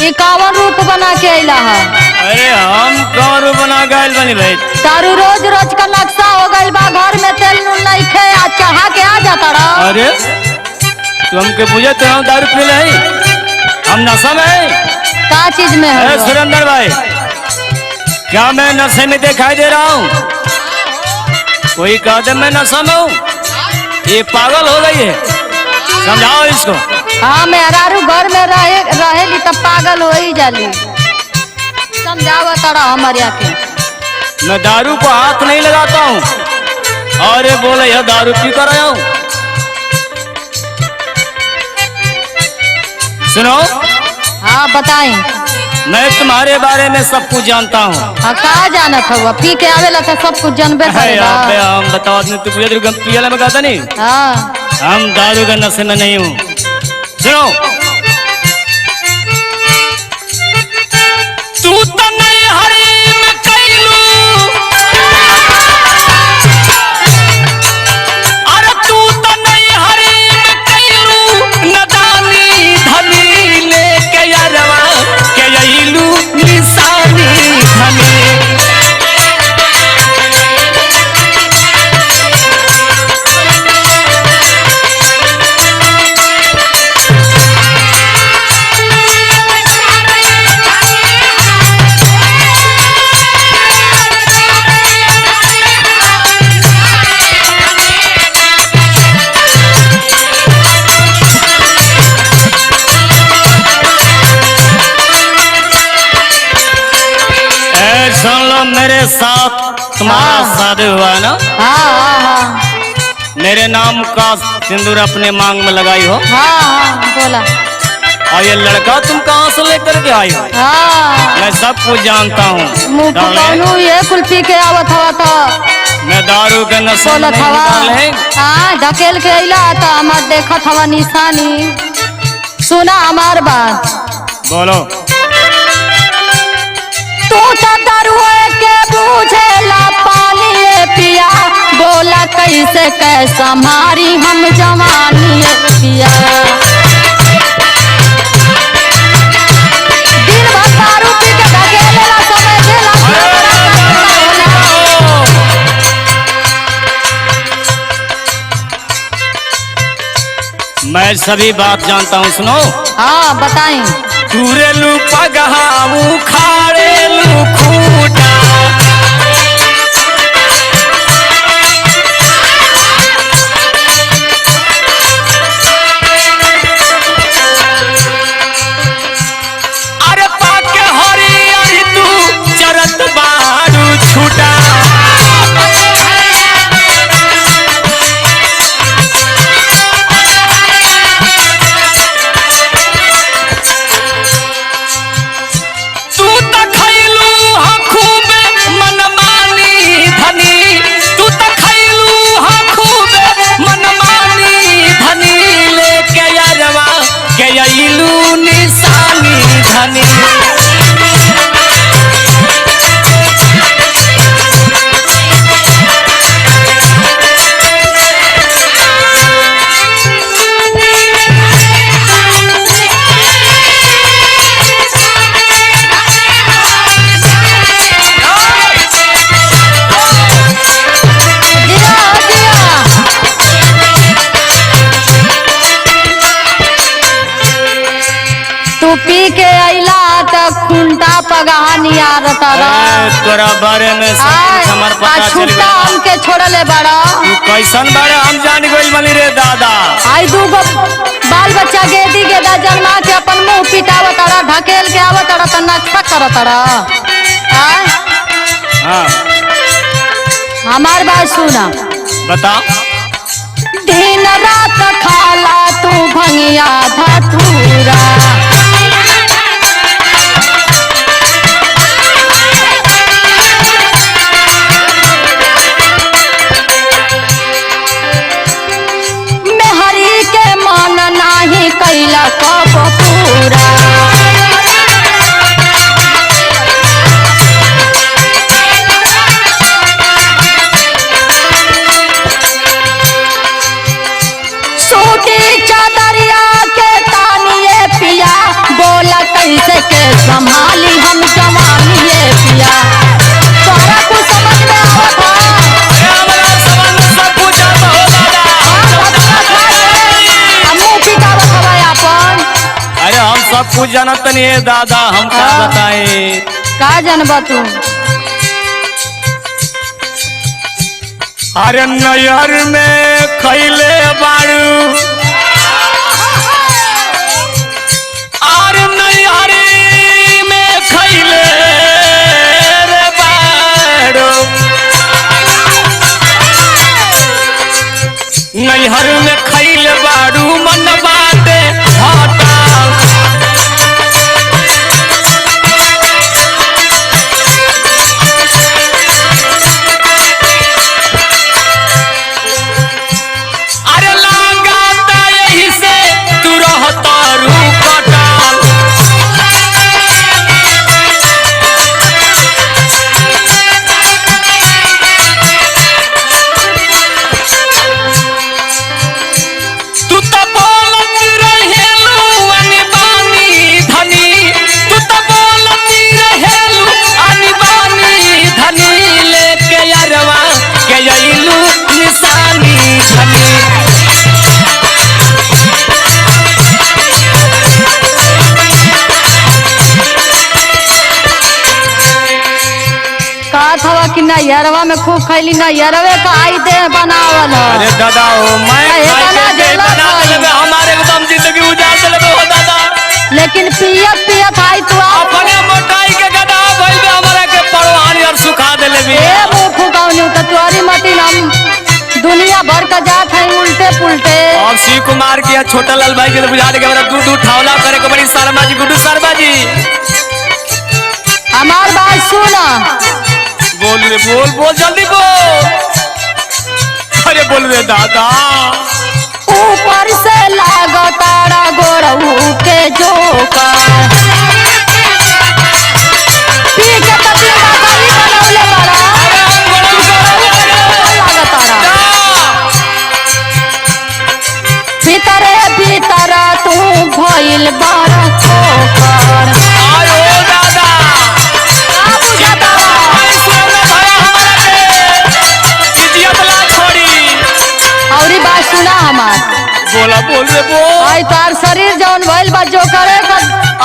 ये कावन रूप बना के अला है? अरे हम कौन रूप बना के आइल बनी भाई? तारू रोज रोज का नक्शा हो गइल बा, घर में तेल नून नहीं खे, आज चढ़ा के आ जाता रहा। अरे तू हमके पूछे तो हम दारू पी ले, हम नशा में है? क्या चीज में है? सुरेंद्र भाई, क्या मैं नशे में दिखाई दे रहा हूँ? कोई कह दे मैं नशा में हूँ, ये पागल हो गई है, समझाओ इसको। हाँ मेहरारू घर में रहेली तब पागल हो ही जाली, समझावा तड़ा हमारे आके। मैं दारू को हाथ नहीं लगाता हूँ, अरे बोले यह दारू पी कर आया हूँ। सुनो। हाँ बताई। मैं तुम्हारे बारे में सब कुछ जानता हूँ। हाँ कहा जाना था, पी के आवेला तो सब कुछ जानबे करेगा। हम बताओ, तू पियला में कहता नहीं? हाँ हम दारू के नशे में नहीं हूँ। सुनो, तू तो नहीं हरी में कैलू, अरे तू तो नहीं हरी में कैलू, नदानी धनी लेके यारवा के अइलू निशानी धनी। सुन लो, मेरे साथ तुम्हारा शादी हुआ है ना? हाँ। मेरे नाम का सिंदूर अपने मांग में लगाई हो? हाँ बोला। और ये लड़का तुम कहाँ से लेकर के आई हो? हाँ मैं सब कुछ जानता हूँ। मुँह पकानू ये कुल्फी के आवत हवा तो मैं दारू के नशे में नहीं डाले। हाँ ढकेल के अला था, हमार देखत हवा निशानी। सुना हमार बात। बोलो। तू तो दरुए के बूझेला पानी पिया, बोला कैसे कैसा मारी हम जवानी पिया। दिन भर दारू पी के ढकेलेला, समझेला मैं सभी बात जानता हूँ, सुनो। हाँ बताई। टूरेलू पगहाऊ खाड़ेलू खूटा, अरे पाके हरी तू चरत बारू छूटा। अइलू निशानी धनी। पी के अइला त खुंटा पगहानी आरता तोरा बारे में हमार पता चल गया। हमके छोड़ले बड़ा, तू कैसन बड़ा हम जान गइल बनी रे दादा। आई दूगो बाल बच्चा गेदी गेदा जन्मा के अपन मुंह पिटावत अड़ा, ढकेल के आवत अड़ा त नक्शा करत अड़ा। हाँ हमार बात सुना। बता। दिन रात खाला तू भंगिया धतूरा, कैला कब पूरा। सूती चादरिया के तानिए पिया, कैसे के संभाली हम जवानी ये पिया। तोहरा कुछ समझ में आवत है? अरे हमरा समझ में सब कुछ आता हो दादा। हम मुंह पिटावत हवा अपन। अरे हम सब कुछ जानत नहीं है दादा, हम क्या हाँ। बताएं। का जानबा तू? अरे नैहर में खैले बारू, अरे नैहर में खैले रे बारू, नैहर में खैले बारू मन बाटे हटा। अरे लगाता यही से तू रहता रू कटाल। तू तो बोलत रहेलू अनबानी धनी, तू तो बोलत रहेलू अनबानी धनी, लेके अरवा के अइलू निशानी धनी। कहत हवा कि नैहरवा में खूब खैली, नैहरवे का आई दे बनावल ह। अरे दादा हो मैं अरे खाई बना के देला बना भाई। देले हमारे एकदम जिंदगी उजाड़ देले हो दादा। लेकिन पियत पियत आई तू आप। अपने मोटाई के गदा भइल बे हमरा के परवानी और सुखा देले भी। ए मुंह फुकावनी तो तोरी मती हम दुनिया भर का जात है उल्टे पुल्टे। और शिव कुमार की छोटा लाल भाई के बुझा दे के हमरा दूर दूर ठावला करे के बड़ी शर्मा जी, गुड्डू शर्मा जी। हमार बात सुन। बोल रे बोल बोल जल्दी बोल। अरे बोल रे दादा। ऊपर से लागो तारा गोरऊ के जोकर, पी के तभी बाकारी बनौले बड़ा। लागो तारा भीतरे भीतर तू भइल बड़ा खोकर। आयो दादा का बुझता? ऐसे में भरा हमरा के इज्जत ला छोड़ी। औरी बात सुना हमार। बोला बोल रे बोल। आई तार शरीर जौन भइल बा जो करे का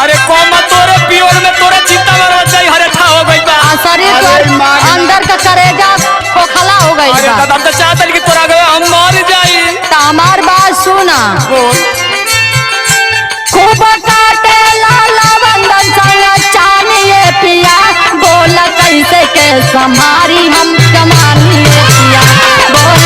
अरे कोमा तोरे पियोर में तोरे चिंता में रह जाई हरे था हो गई बा। शरीर तो अंदर का करेजा खोखला हो गई अरे बा। दादा हम तो चाहते कि तोरा गए हम मर जाई। तो हमार बात सुना। बोल। खूब काटे लाला बंधन संग चानिए पिया, बोल कैसे के संभारी हम जमानिए पिया। बोल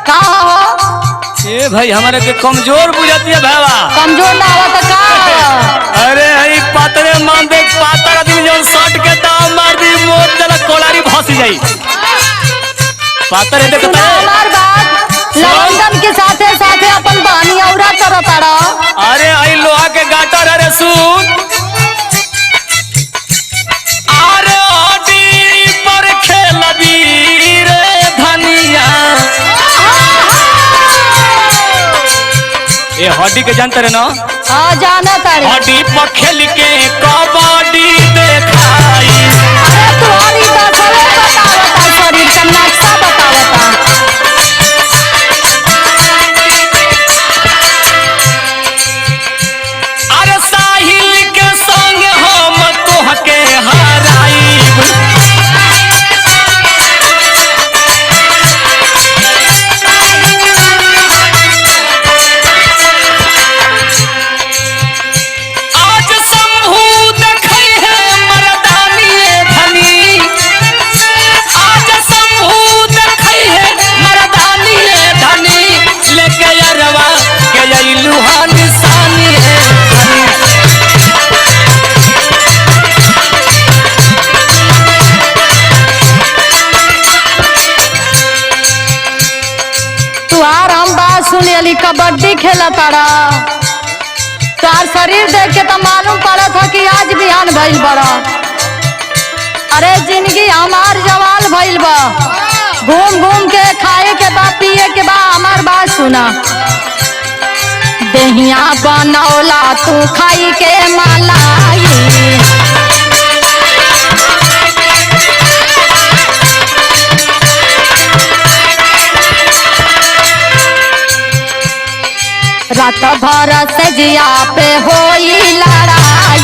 का हो? ए भाई हमारे के कमजोर बुझाती है भावा। कमजोर ना हुआ तो का हो? अरे हई पातरे मान दे, पातर आदमी जौन शर्ट के दाम मार दी मोट जला कोलारी फंस जाई। पातर है देखता सुना है। हमार बात। लवंदन के साथे साथे अपन बानी औरा करत तारा। अरे हई लोहा के गाटर अरे सुन। अरे हड्डी पर खेलबी रे धनिया। ये हड्डी के जानते रहे ना? हाँ जाना तारे। हड्डी पर खेल के कबड्डी देखाई। अरे तुम्हारी दसरे बतावता, शरीर का नक्शा बतावता। अरे साहिल के संग हम तोहके हराई। आज शंभू देखै है मर्दानी धनी, आज शंभू देखै है मर्दानी धनी, लेके अरवा के अइलू हा निशानी है धनी। तुहार हम बात सुनियली कबड्डी खेला तारा। तुहार शरीर देख के तो मालूम पड़ा था कि आज बिहान भइल बड़ा। अरे जिंदगी हमार जवाल भइल सुना दहिया बनौला तू खाई के मलाई रात भर सजिया पे होई लड़ाई